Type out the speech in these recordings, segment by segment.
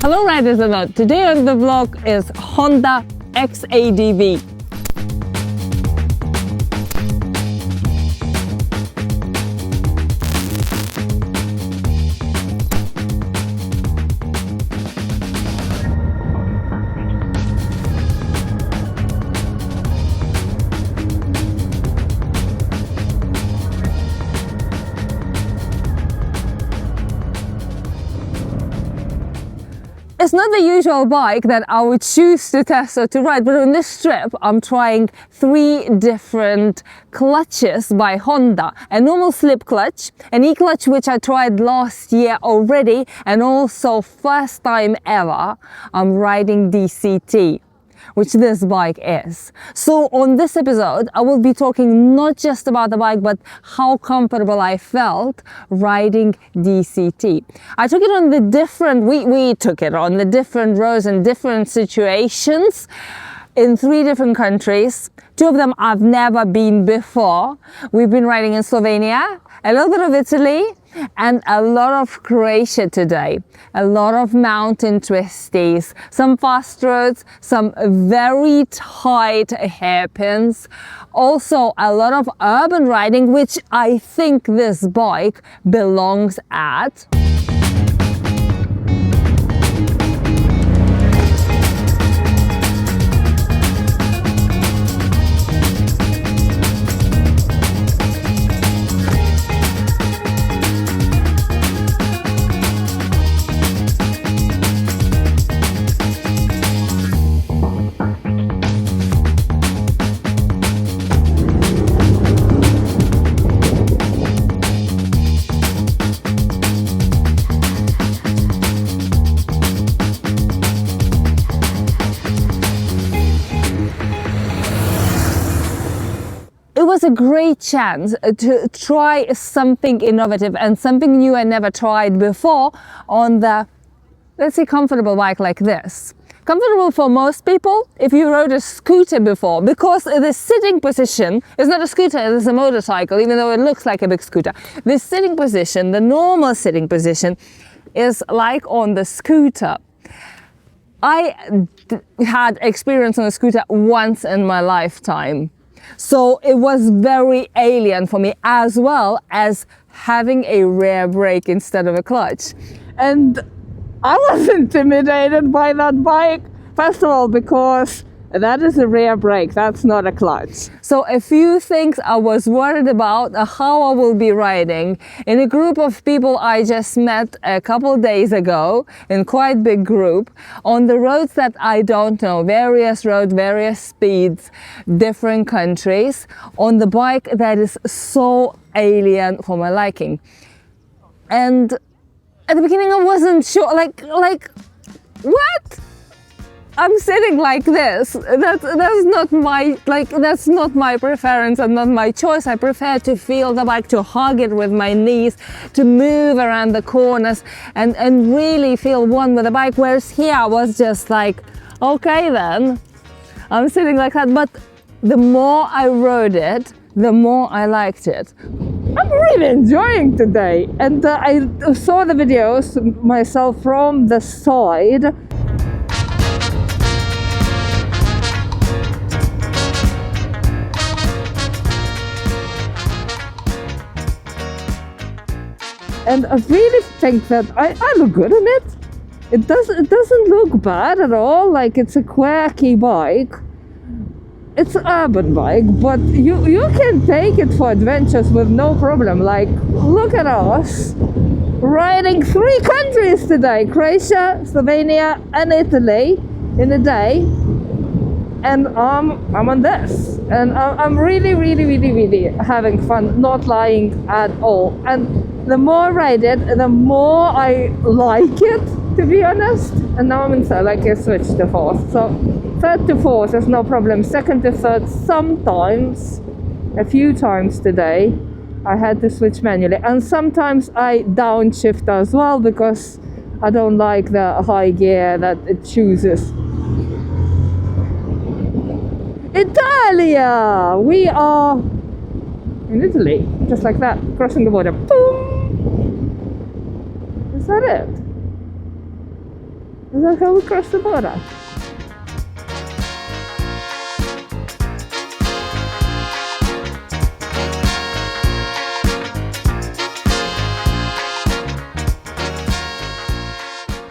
Hello riders and all. Today on the vlog is Honda X-ADV. It's not the usual bike that I would choose to test or to ride, but on this trip I'm trying 3 different clutches by Honda. A normal slip clutch, an e-clutch which I tried last year already, and also first time ever I'm riding DCT, which this bike is. So on this episode, I will be talking not just about the bike, but how comfortable I felt riding DCT. I took it on the different, we took it on the different roads and different situations in 3 different countries. 2 of them I've never been before. We've been riding in Slovenia, a little bit of Italy, and a lot of Croatia today. A lot of mountain twisties, some fast roads, some very tight hairpins. Also a lot of urban riding, which I think this bike belongs at. It was a great chance to try something innovative and something new I never tried before on the, let's say, comfortable bike like this. Comfortable for most people if you rode a scooter before, because the sitting position is not a scooter, it's a motorcycle, even though it looks like a big scooter. The sitting position, the normal sitting position, is like on the scooter. I had experience on a scooter once in my lifetime. So it was very alien for me, as well as having a rear brake instead of a clutch. And I was intimidated by that bike, first of all, because that is a rear brake, that's not a clutch. So a few things I was worried about how I will be riding in a group of people I just met a couple days ago, in quite big group, on the roads that I don't know, various roads, various speeds, different countries, on the bike that is so alien for my liking. And at the beginning I wasn't sure, like what? I'm sitting like this. That's not my, that's not my preference and not my choice. I prefer to feel the bike, to hug it with my knees, to move around the corners and really feel one with the bike. Whereas here I was just like, okay then, I'm sitting like that. But the more I rode it, the more I liked it. I'm really enjoying today. And I saw the videos myself from the side. And I really think that I look good in it. It doesn't look bad at all. Like, it's a quirky bike. It's an urban bike, but you can take it for adventures with no problem. Like, look at us riding 3 countries today: Croatia, Slovenia, and Italy in a day. And I'm on this, and I'm really having fun, not lying at all. And the more I ride it, the more I like it, to be honest. And now I'm in like a switch to 4th. So 3rd to 4th is no problem. 2nd to 3rd, sometimes, a few times today, I had to switch manually. And sometimes I downshift as well, because I don't like the high gear that it chooses. Italia! We are in Italy, just like that, crossing the border. Boom! Is that it? Is that how we cross the border?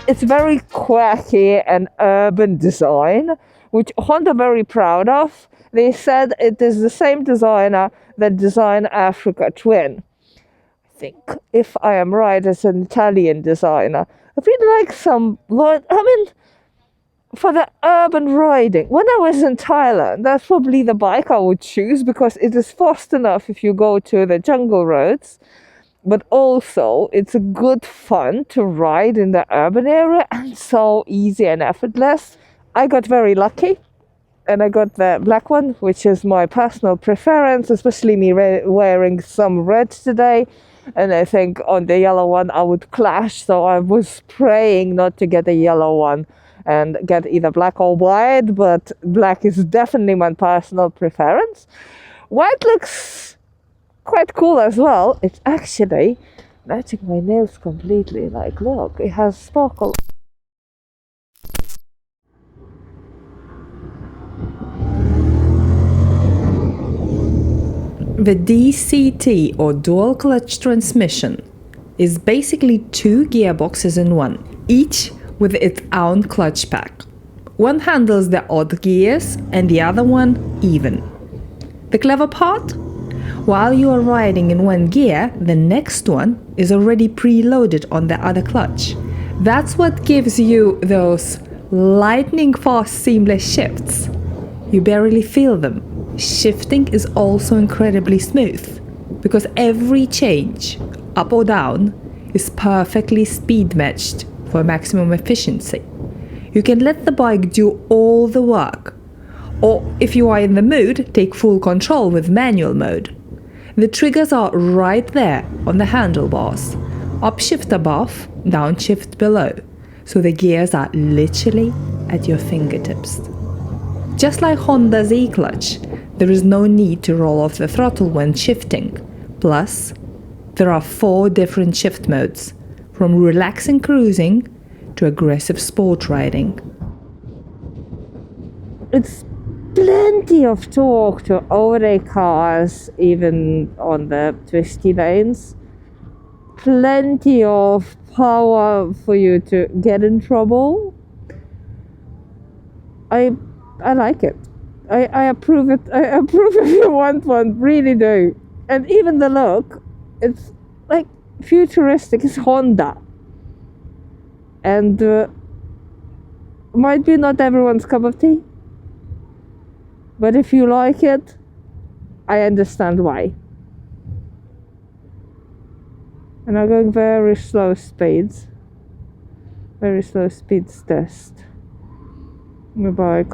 It's very quirky and urban design, which Honda are very proud of. They said it is the same designer that designed Africa Twin. I think, if I am right, it's an Italian designer. I feel like for the urban riding, when I was in Thailand, that's probably the bike I would choose because it is fast enough if you go to the jungle roads. But also, it's a good fun to ride in the urban area and so easy and effortless. I got very lucky and I got the black one, which is my personal preference, especially me wearing some red today. And I think on the yellow one I would clash, so I was praying not to get a yellow one and get either black or white, but black is definitely my personal preference. White looks quite cool as well. It's actually matching my nails completely. Like, look, it has sparkle. The DCT, or dual clutch transmission, is basically two gearboxes in one, each with its own clutch pack. One handles the odd gears and the other one even. The clever part? While you are riding in one gear, the next one is already preloaded on the other clutch. That's what gives you those lightning fast seamless shifts. You barely feel them. Shifting is also incredibly smooth because every change, up or down, is perfectly speed matched for maximum efficiency. You can let the bike do all the work, or if you are in the mood, take full control with manual mode. The triggers are right there on the handlebars, upshift above, downshift below, so the gears are literally at your fingertips. Just like Honda's E-clutch, there is no need to roll off the throttle when shifting. Plus, there are 4 different shift modes, from relaxing cruising to aggressive sport riding. It's plenty of torque to overtake cars, even on the twisty lanes. Plenty of power for you to get in trouble. I like it. I approve it. I approve if you want one, really do. And even the look, it's like futuristic. It's Honda. And might be not everyone's cup of tea. But if you like it, I understand why. And I'm going very slow speeds. Very slow speeds test. My bike,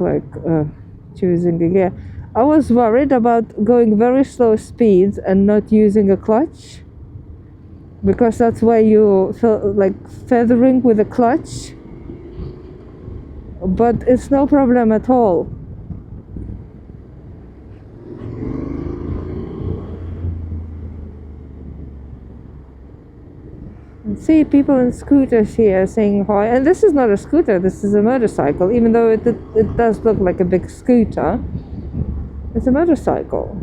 choosing a gear. I was worried about going very slow speeds and not using a clutch, because that's where you feel like feathering with a clutch. But it's no problem at all. And see people in scooters here saying hi. And this is not a scooter, this is a motorcycle, even though it does look like a big scooter. It's a motorcycle.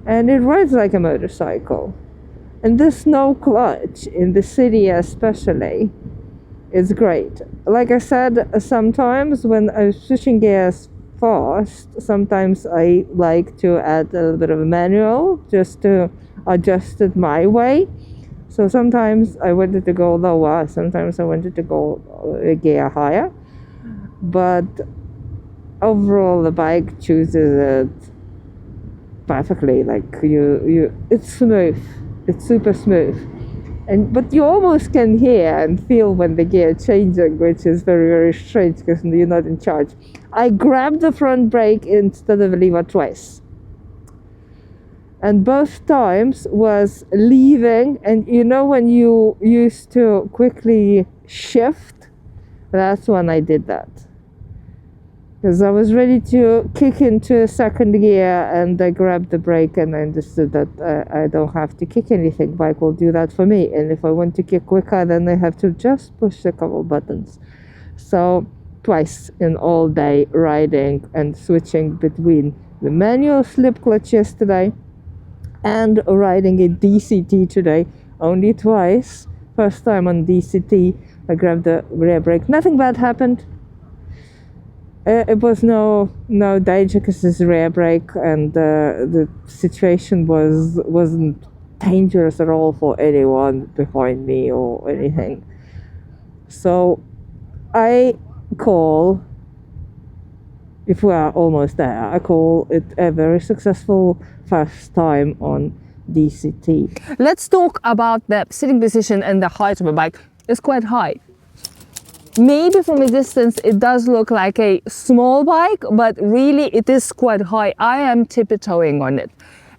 And it rides like a motorcycle. And this no clutch in the city especially is great. Like I said, sometimes when I'm switching gears fast, sometimes I like to add a little bit of a manual just to adjust it my way. So sometimes I wanted to go lower, sometimes I wanted to go a gear higher. But overall the bike chooses it perfectly. Like it's smooth. It's super smooth. But you almost can hear and feel when the gear changing, which is very, very strange because you're not in charge. I grabbed the front brake instead of the lever twice. And both times was leaving, and when you used to quickly shift, that's when I did that. Because I was ready to kick into second gear, and I grabbed the brake and I understood that I don't have to kick anything. Bike will do that for me. And if I want to kick quicker, then I have to just push a couple buttons. So twice in all day riding and switching between the manual slip clutch yesterday and riding a DCT today, only twice. First time on DCT, I grabbed the rear brake. Nothing bad happened. It was no danger because it's rear brake, and the situation wasn't dangerous at all for anyone behind me or anything. So I call, if we are almost there, I call it a very successful first time on DCT. Let's talk about the sitting position and the height of a bike. It's quite high. Maybe from a distance it does look like a small bike, but really it is quite high. I am tiptoeing on it.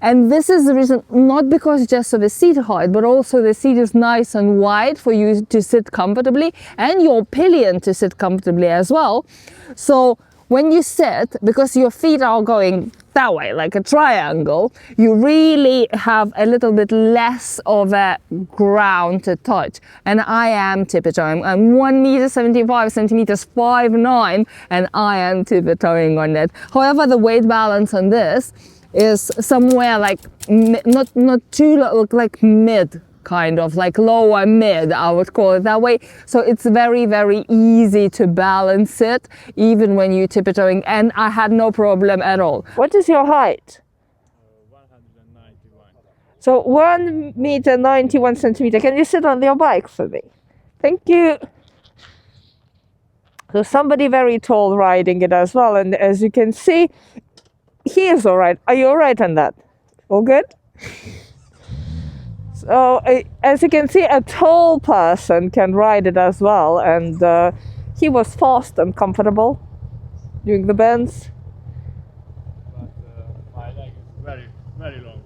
And this is the reason, not because just of the seat height, but also the seat is nice and wide for you to sit comfortably, and your pillion to sit comfortably as well. So when you sit, because your feet are going that way, like a triangle, you really have a little bit less of a ground to touch. And I am tiptoeing. I'm 1 meter 75 centimeters, 5'9", and I am tiptoeing on it. However, the weight balance on this is somewhere like not too low, like mid, kind of like lower mid, I would call it that way. So it's very, very easy to balance it even when you're tiptoeing, and I had no problem at all. What is your height? 191. So 1 meter 91 centimeter. Can you sit on your bike for me? Thank you. So somebody very tall riding it as well, and as you can see, he is all right. Are you all right on that? All good? So as you can see, a tall person can ride it as well, and he was fast and comfortable doing the bends. But my leg is very, very long.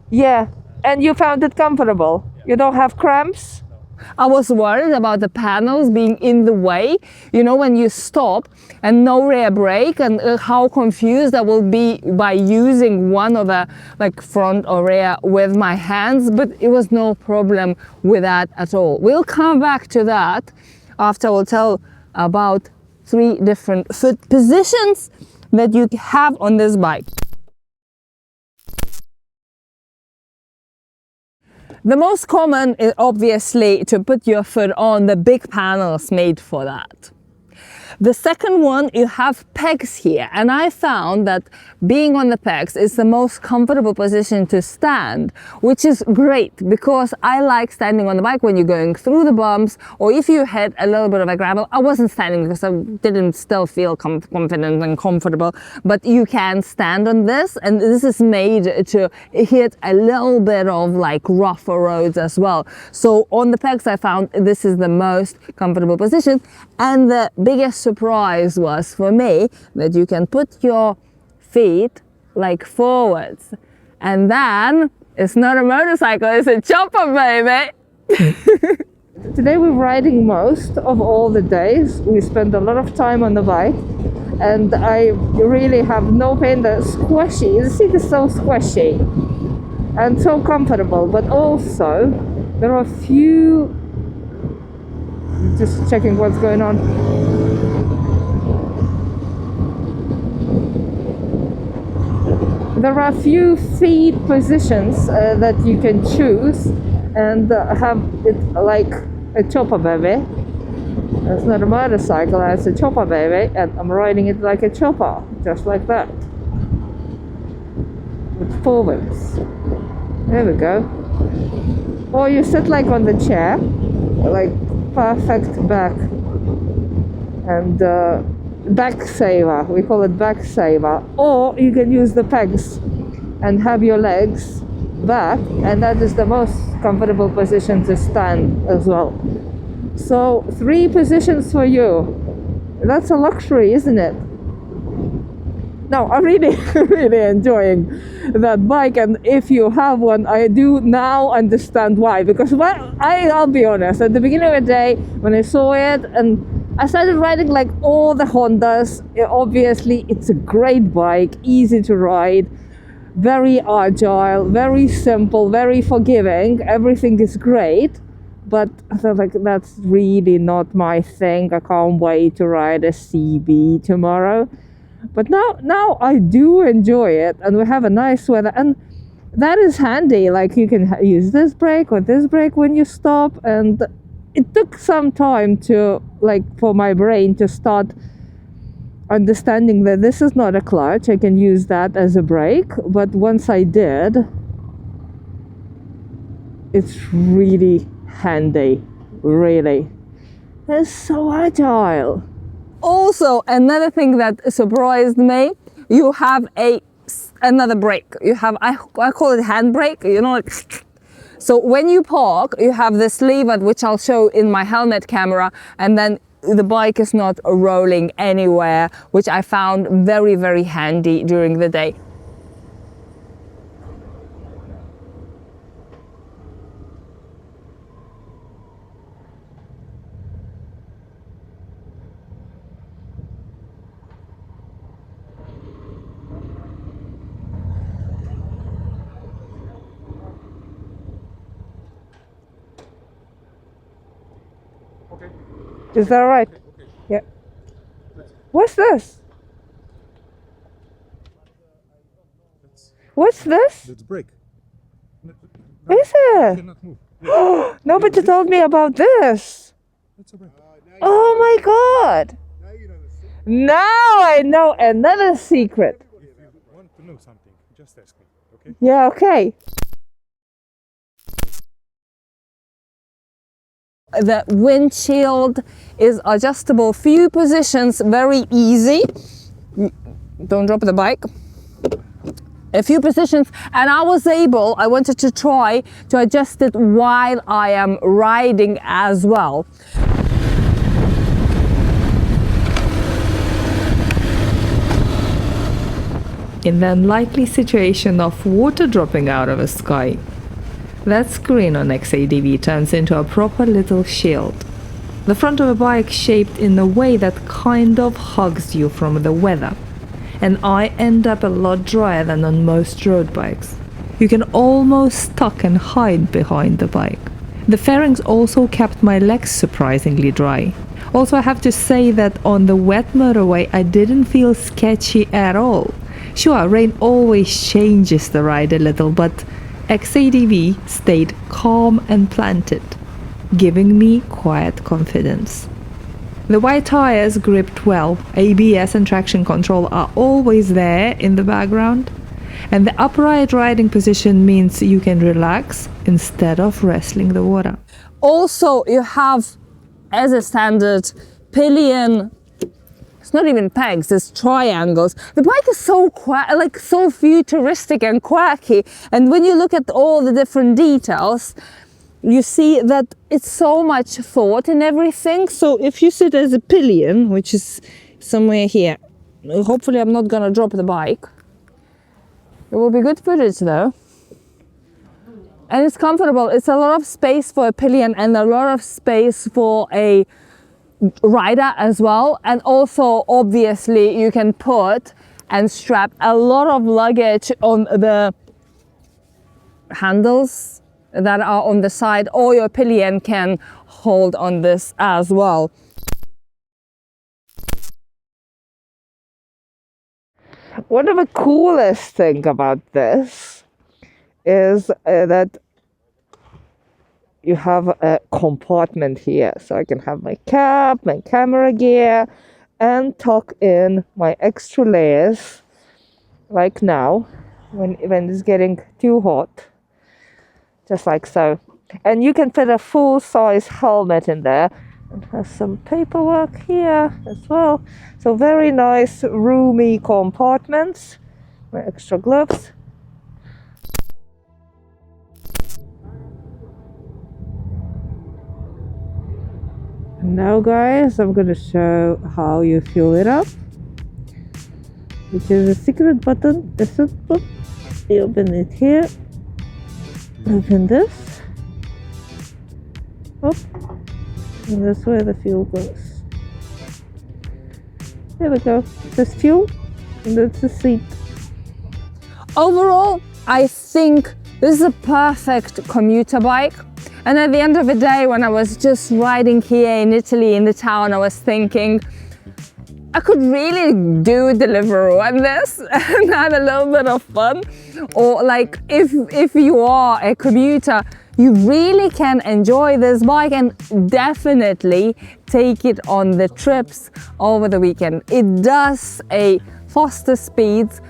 Yeah, and you found it comfortable. You don't have cramps? I was worried about the panels being in the way, you know, when you stop and no rear brake, and how confused I will be by using one of the like front or rear with my hands, but it was no problem with that at all. We'll come back to that after we'll tell about 3 different foot positions that you have on this bike. The most common is obviously to put your foot on the big panels made for that. The second one, you have pegs here, and I found that being on the pegs is the most comfortable position to stand, which is great because I like standing on the bike when you're going through the bumps, or if you hit a little bit of a gravel. I wasn't standing because I didn't still feel confident and comfortable, but you can stand on this, and this is made to hit a little bit of like rougher roads as well. So on the pegs I found this is the most comfortable position, and the biggest surprise was for me that you can put your feet like forwards, and then it's not a motorcycle, it's a chopper, baby. Today we're riding most of all the days. We spend a lot of time on the bike, and I really have no pain. The squishy, the seat is so squishy and so comfortable, but also there are a few, just checking what's going on. There are a few feet positions that you can choose and have it like a chopper, baby. It's not a motorcycle, it's a chopper, baby, and I'm riding it like a chopper, just like that, with forwards. There we go. Or you sit like on the chair, like perfect back, and back saver, we call it back saver. Or you can use the pegs and have your legs back, and that is the most comfortable position to stand as well. So 3 positions for you. That's a luxury, isn't it? No, I'm really really enjoying that bike, and if you have one, I do now understand why. Because I'll be honest, at the beginning of the day when I saw it and I started riding like all the Hondas, obviously it's a great bike, easy to ride, very agile, very simple, very forgiving, everything is great. but I thought like that's really not my thing. I can't wait to ride a CB tomorrow. But now I do enjoy it, and we have a nice weather, and that is handy. Like you can use this brake or this brake when you stop, and it took some time to for my brain to start understanding that this is not a clutch. I can use that as a brake, but once I did, it's really handy, really. It's so agile. Also, another thing that surprised me, you have another brake. You have, I call it hand brake, you know, so when you park, you have this lever, which I'll show in my helmet camera, and then the bike is not rolling anywhere, which I found very, very handy during the day. Is that right? Yeah. What's this? What's this? Let's break. Is it? Cannot move. Nobody told me about this. That's a break. Oh my god! Now I know another secret. If you want to know something, just ask me, okay? Yeah, okay. The windshield is adjustable, few positions, very easy. Don't drop the bike. A few positions, and I wanted to try to adjust it while I am riding as well. In the unlikely situation of water dropping out of the sky, that screen on X-ADV turns into a proper little shield. The front of a bike shaped in a way that kind of hugs you from the weather, and I end up a lot drier than on most road bikes. You can almost tuck and hide behind the bike. The fairings also kept my legs surprisingly dry. Also, I have to say that on the wet motorway I didn't feel sketchy at all. Sure, rain always changes the ride a little, but X-ADV stayed calm and planted, giving me quiet confidence. The wide tires gripped well, ABS and traction control are always there in the background, and the upright riding position means you can relax instead of wrestling the water. Also, you have, as a standard, pillion. It's not even pegs, it's triangles. The bike is so so futuristic and quirky, and when you look at all the different details, you see that it's so much thought in everything. So if you sit as a pillion, which is somewhere here, hopefully I'm not gonna drop the bike. It will be good footage though. And it's comfortable. It's a lot of space for a pillion and a lot of space for a rider as well, and also obviously you can put and strap a lot of luggage on the handles that are on the side, or your pillion can hold on this as well. One of the coolest thing about this is that you have a compartment here, so I can have my cap, my camera gear, and tuck in my extra layers, like now, when it's getting too hot, just like so. And you can fit a full-size helmet in there, and has some paperwork here as well. So very nice, roomy compartments. My extra gloves. Now guys, I'm gonna show how you fill it up, which is a secret button. This is, you open it here, open this, up, and that's where the fuel goes. There we go. This fuel, and that's the seat. Overall, I think this is a perfect commuter bike. And at the end of the day, when I was just riding here in Italy, in the town, I was thinking, I could really do Deliveroo on this and have a little bit of fun. Or like if you are a commuter, you really can enjoy this bike and definitely take it on the trips over the weekend. It does a faster speeds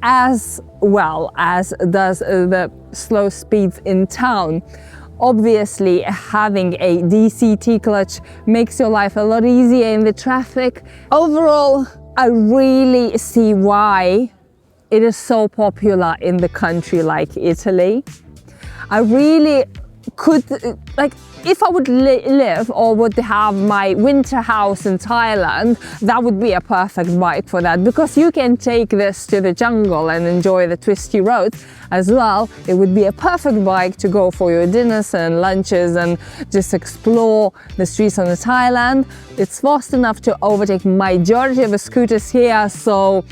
as well as does the slow speeds in town. Obviously, having a DCT clutch makes your life a lot easier in the traffic. Overall, I really see why it is so popular in the country like Italy. I really could, like, if I would live or would have my winter house in Thailand, that would be a perfect bike for that, because you can take this to the jungle and enjoy the twisty roads as well. It would be a perfect bike to go for your dinners and lunches and just explore the streets of Thailand. It's fast enough to overtake majority of the scooters here, so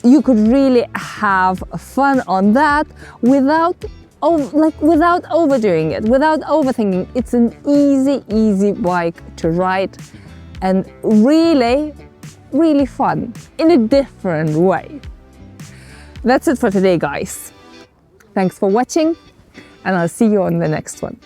you could really have fun on that without overdoing it, without overthinking. It's an easy bike to ride and really fun in a different way. That's it for today, guys. Thanks for watching, and I'll see you on the next one.